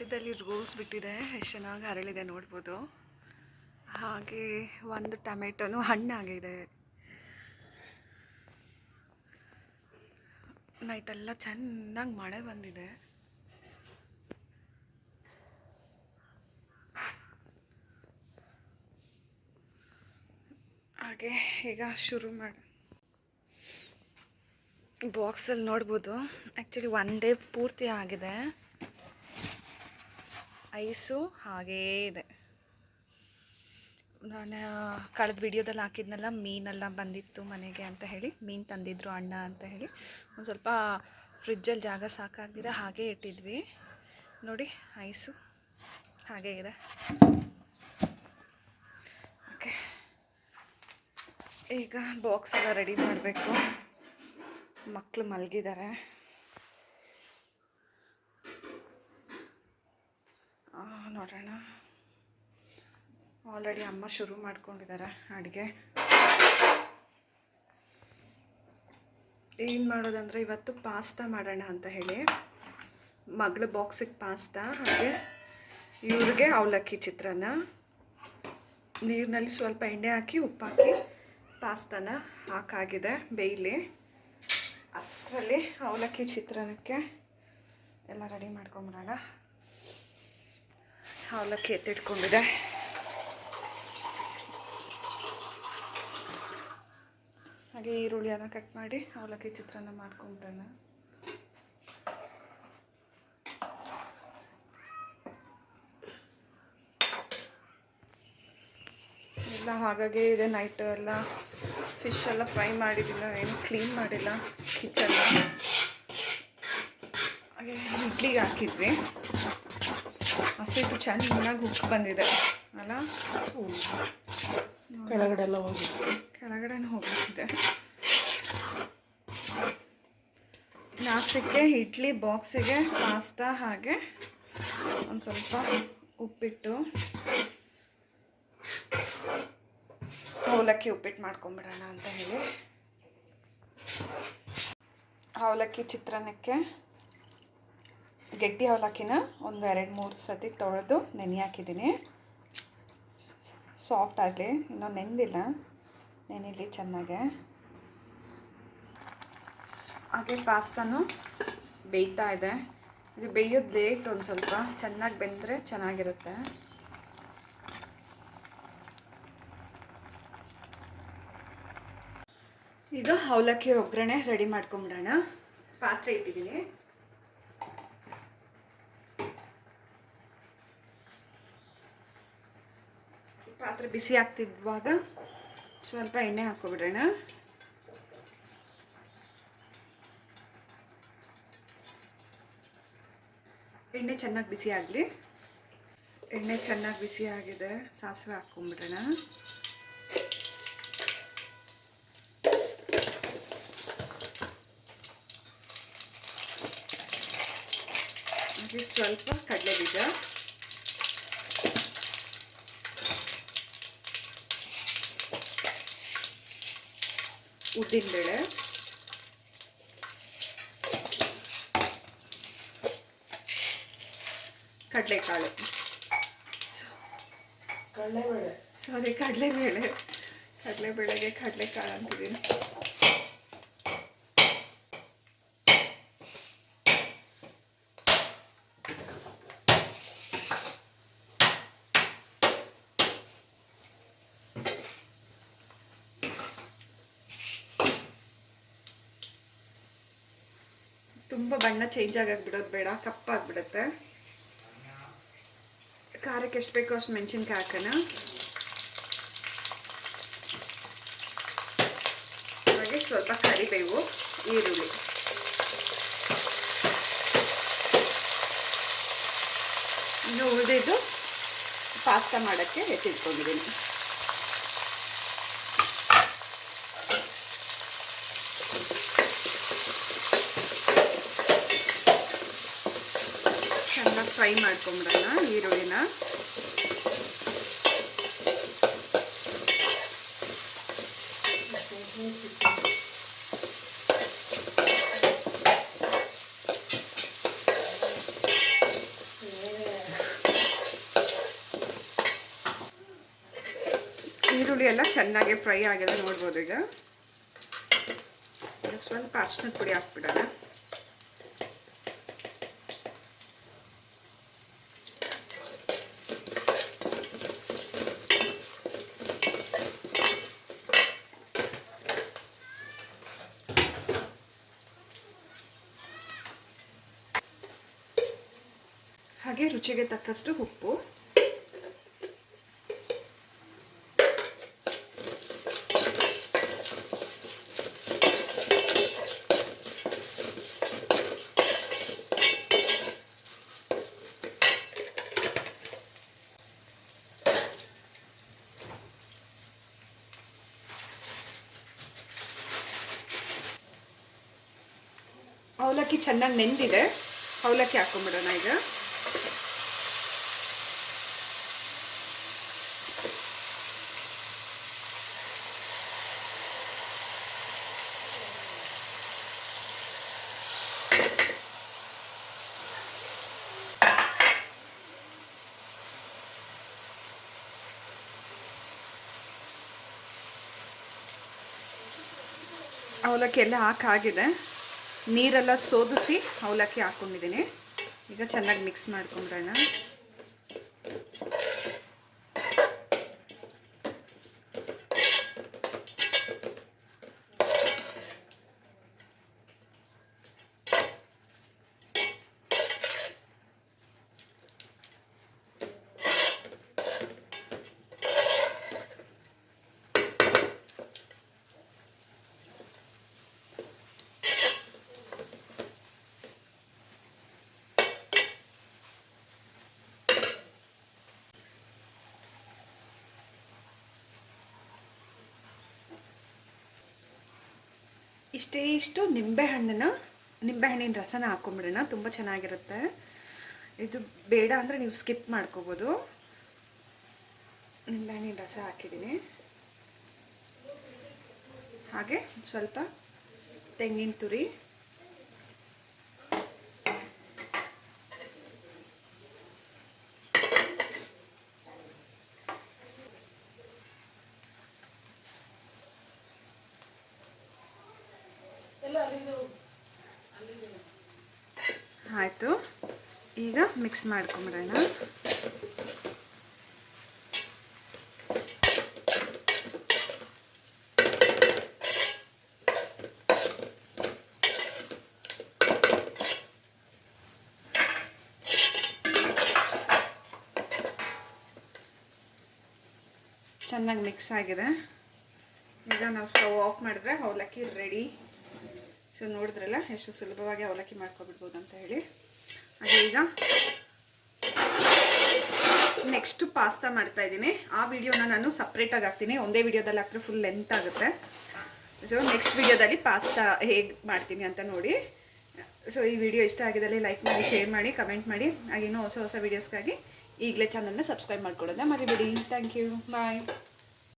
ಮಧ್ಯದಲ್ಲಿ ರೋಸ್ ಬಿಟ್ಟಿದೆ, ಎಷ್ಟು ಚೆನ್ನಾಗಿ ಹರಳಿದೆ ನೋಡ್ಬೋದು. ಹಾಗೆ ಒಂದು ಟೊಮೆಟೊನು ಹಣ್ಣಾಗಿದೆ. ನೈಟೆಲ್ಲ ಚೆನ್ನಾಗಿ ಮಳೆ ಬಂದಿದೆ. ಹಾಗೆ ಈಗ ಶುರು ಮಾಡಿ ಬಾಕ್ಸಲ್ಲಿ ನೋಡ್ಬೋದು. ಆ್ಯಕ್ಚುಲಿ ಒನ್ ಡೇ ಪೂರ್ತಿ ಆಗಿದೆ. ಐಸು ಹಾಗೇ ಇದೆ. ನಾನು ಕಳೆದ ವಿಡಿಯೋದಲ್ಲಿ ಹಾಕಿದ್ನಲ್ಲ, ಮೀನೆಲ್ಲ ಬಂದಿತ್ತು ಮನೆಗೆ ಅಂತ ಹೇಳಿ, ಮೀನು ತಂದಿದ್ರು ಅಣ್ಣ ಅಂತ ಹೇಳಿ. ಒಂದು ಸ್ವಲ್ಪ ಫ್ರಿಜ್ಜಲ್ಲಿ ಜಾಗ ಸಾಕಾಗ್ದಿರ ಹಾಗೇ ಇಟ್ಟಿದ್ವಿ. ನೋಡಿ ಐಸು ಹಾಗೇ ಇದೆ. ಓಕೆ, ಈಗ ಬಾಕ್ಸ್ ಎಲ್ಲ ರೆಡಿ ಮಾಡಬೇಕು. ಮಕ್ಕಳು ಮಲಗಿದ್ದಾರೆ. ನೋಡೋಣ. ಆಲ್ರೆಡಿ ಅಮ್ಮ ಶುರು ಮಾಡ್ಕೊಂಡಿದ್ದಾರೆ ಅಡುಗೆ. ಏನು ಮಾಡೋದಂದರೆ ಇವತ್ತು ಪಾಸ್ತಾ ಮಾಡೋಣ ಅಂತ ಹೇಳಿ, ಮಗಳ ಬಾಕ್ಸಿಗೆ ಪಾಸ್ತಾ, ಹಾಗೆ ಇವ್ರಿಗೆ ಅವಲಕ್ಕಿ ಚಿತ್ರಾನ್ನ. ನೀರಿನಲ್ಲಿ ಸ್ವಲ್ಪ ಎಣ್ಣೆ ಹಾಕಿ ಉಪ್ಪು ಹಾಕಿ ಪಾಸ್ತಾನ ಹಾಕಾಗಿದೆ ಬೇಯಲಿ. ಅಷ್ಟರಲ್ಲಿ ಅವಲಕ್ಕಿ ಚಿತ್ರಾನ್ನಕ್ಕೆ ಎಲ್ಲ ರೆಡಿ ಮಾಡ್ಕೊಂಬಿಡೋಣ. ಅವಲಕ್ಕಿ ಎತ್ತಿಟ್ಕೊಂಡಿದೆ. ಹಾಗೆ ಈರುಳ್ಳಿಯನ್ನು ಕಟ್ ಮಾಡಿ ಅವಲಕ್ಕಿ ಚಿತ್ರಾನ್ನ ಮಾಡ್ಕೊಂಬಿಡೋಣ. ಎಲ್ಲ ಹಾಗಾಗಿ ಇದೆ. ನೈಟ್ ಎಲ್ಲ ಫಿಶ್ ಎಲ್ಲ ಫ್ರೈ ಮಾಡಿದ್ದಿಲ್ಲ, ಏನು ಕ್ಲೀನ್ ಮಾಡಿಲ್ಲ ಕಿಚನ್ನ. ಹಾಗೆ ಇಡ್ಲಿಗೆ ಹಾಕಿದ್ವಿ. ಹಸಿಟ್ಟು ಚೆನ್ನಾಗಿ ಉಪ್ಪು ಬಂದಿದೆ ಅಲ್ಲ, ಕೆಳಗಡೆನೂ ಹೋಗಿದ್ದೆ. ಲಾಸ್ಟಿಗೆ ಇಡ್ಲಿ ಬಾಕ್ಸಿಗೆ ಪಾಸ್ತಾ ಹಾಗೆ ಒಂದು ಸ್ವಲ್ಪ ಉಪ್ಪಿಟ್ಟು, ಅವಲಕ್ಕಿ ಉಪ್ಪಿಟ್ಟು ಮಾಡ್ಕೊಂಬಿಡೋಣ ಅಂತ ಹೇಳಿ. ಅವಲಕ್ಕಿ ಚಿತ್ರಾನ್ನಕ್ಕೆ ಗಟ್ಟಿ ಅವಲಕ್ಕಿನ ಒಂದು 2-3 ಸತಿ ತೊಳೆದು ನೆನೆ ಹಾಕಿದ್ದೀನಿ, ಸಾಫ್ಟ್ ಆಗಲಿ. ಇನ್ನೂ ನೆಂದಿಲ್ಲ, ನೆನೆಲಿ ಚೆನ್ನಾಗೆ. ಹಾಗೆ ಪಾಸ್ತಾನು ಬೇಯ್ತಾ ಇದೆ. ಇದು ಬೇಯೋದು ಲೇಟ್, ಒಂದು ಸ್ವಲ್ಪ ಚೆನ್ನಾಗಿ ಬೆಂದರೆ ಚೆನ್ನಾಗಿರುತ್ತೆ. ಈಗ ಅವಲಕ್ಕಿ ಒಗ್ಗರಣೆ ರೆಡಿ ಮಾಡ್ಕೊಂಬಿಡೋಣ. ಪಾತ್ರೆ ಇಟ್ಟಿದ್ದೀನಿ. ಪಾತ್ರೆ ಬಿಸಿ ಆಗ್ತಿದ್ವಾಗ ಸ್ವಲ್ಪ ಎಣ್ಣೆ ಹಾಕ್ಕೊಬಿಡೋಣ. ಎಣ್ಣೆ ಚೆನ್ನಾಗಿ ಬಿಸಿ ಆಗಲಿ. ಎಣ್ಣೆ ಚೆನ್ನಾಗಿ ಬಿಸಿ ಆಗಿದೆ. ಸಾಸಿವೆ ಹಾಕ್ಕೊಂಬಿಡೋಣ. ಹಾಗೆ ಸ್ವಲ್ಪ ಕಡಲೆ ಬೀಜ, ಉದ್ದಿನಬೇಳೆ, ಕಡಲೆಕಾಳು, ಕಡಲೆಬೇಳೆಗೆ ಕಡಲೆಕಾಳು ಅಂತಿದ್ದೀನಿ. ತುಂಬ ಬಣ್ಣ ಚೇಂಜ್ ಆಗಾಗ್ಬಿಡೋದು ಬೇಡ, ಕಪ್ಪಾಗ್ಬಿಡುತ್ತೆ. ಖಾರಕ್ಕೆ ಎಷ್ಟು ಬೇಕೋ ಅಷ್ಟು ಮೆಣಸಿನ್ಕಾಯಿ ಹಾಕೋಣ. ಹಾಗೆ ಸ್ವಲ್ಪ ಕರಿಬೇವು, ಈರುಳ್ಳಿ. ಇನ್ನು ಉಳಿದಿದ್ದು ಪಾಸ್ತಾ ಮಾಡೋಕ್ಕೆ ಎತ್ತಿಟ್ಕೊಂಡಿದ್ದೀನಿ. ಚೆನ್ನಾಗಿ ಫ್ರೈ ಮಾಡ್ಕೊಂಬಿಡೋಣ ಈರುಳ್ಳಿನ. ಈರುಳ್ಳಿ ಎಲ್ಲ ಚೆನ್ನಾಗಿ ಫ್ರೈ ಆಗಿದೆ ನೋಡ್ಬೋದು. ಈಗ ಸ್ವಲ್ಪ ಅರ್ಶಿನದ ಪುಡಿ ಹಾಕ್ಬಿಡೋಣ. ಹಾಗೆ ರುಚಿಗೆ ತಕ್ಕಷ್ಟು ಉಪ್ಪು. ಅವಲಕ್ಕಿ ಚೆನ್ನಾಗಿ ನೆಂದಿದೆ, ಅವಲಕ್ಕಿ ಹಾಕೊಂಡ್ಬಿಡೋಣ ಈಗ. ಅವಲಕ್ಕಿ ಎಲ್ಲ ಹಾಕಾಗಿದೆ, ನೀರೆಲ್ಲ ಸೋದಿಸಿ ಅವಲಕ್ಕಿ ಹಾಕ್ಕೊಂಡಿದ್ದೀನಿ. ಈಗ ಚೆನ್ನಾಗಿ ಮಿಕ್ಸ್ ಮಾಡ್ಕೊಂಡ್ಬಿಡೋಣ. ಇಷ್ಟು ನಿಂಬೆಹಣ್ಣಿನ ರಸನ ಹಾಕ್ಕೊಂಬಿಡೋಣ. ತುಂಬ ಚೆನ್ನಾಗಿರುತ್ತೆ. ಇದು ಬೇಡ ಅಂದರೆ ನೀವು ಸ್ಕಿಪ್ ಮಾಡ್ಕೋಬೋದು. ನಿಂಬೆಹಣ್ಣಿನ ರಸ ಹಾಕಿದ್ದೀನಿ. ಹಾಗೆ ಸ್ವಲ್ಪ ತೆಂಗಿನ ತುರಿ, ಆಯಿತು. ಈಗ ಮಿಕ್ಸ್ ಮಾಡ್ಕೊಂಬಿಡೋಣ. ಚೆನ್ನಾಗಿ ಮಿಕ್ಸ್ ಆಗಿದೆ. ಈಗ ನಾವು ಸ್ಟವ್ ಆಫ್ ಮಾಡಿದ್ರೆ ಅವಲಕ್ಕಿ ರೆಡಿ. ಸೊ ನೋಡಿದ್ರಲ್ಲ ಎಷ್ಟು ಸುಲಭವಾಗಿ ಅವಲಕ್ಕಿ ಮಾಡ್ಕೊಬಿಡ್ಬೋದು ಅಂತ ಹೇಳಿ. ಹಾಗೆ ಈಗ ನೆಕ್ಸ್ಟು ಪಾಸ್ತಾ ಮಾಡ್ತಾಯಿದ್ದೀನಿ. ಆ ವಿಡಿಯೋನ ನಾನು ಸಪ್ರೇಟಾಗಿ ಹಾಕ್ತೀನಿ. ಒಂದೇ ವಿಡಿಯೋದಲ್ಲಿ ಹಾಕಿದ್ರೆ ಫುಲ್ ಲೆಂತ್ ಆಗುತ್ತೆ. ಸೊ ನೆಕ್ಸ್ಟ್ ವಿಡಿಯೋದಲ್ಲಿ ಪಾಸ್ತಾ ಹೇಗೆ ಮಾಡ್ತೀನಿ ಅಂತ ನೋಡಿ. ಸೊ ಈ ವಿಡಿಯೋ ಇಷ್ಟ ಆಗಿದ್ದಲ್ಲಿ ಲೈಕ್ ಮಾಡಿ, ಶೇರ್ ಮಾಡಿ, ಕಮೆಂಟ್ ಮಾಡಿ. ಹಾಗೆ ಇನ್ನೂ ಹೊಸ ವೀಡಿಯೋಸ್ಗಾಗಿ ಈಗಲೇ ಚಾನಲ್ನ ಸಬ್ಸ್ಕ್ರೈಬ್ ಮಾಡ್ಕೊಳ್ಳೋದನ್ನ ಮರಿಬೇಡಿ. Thank you, bye.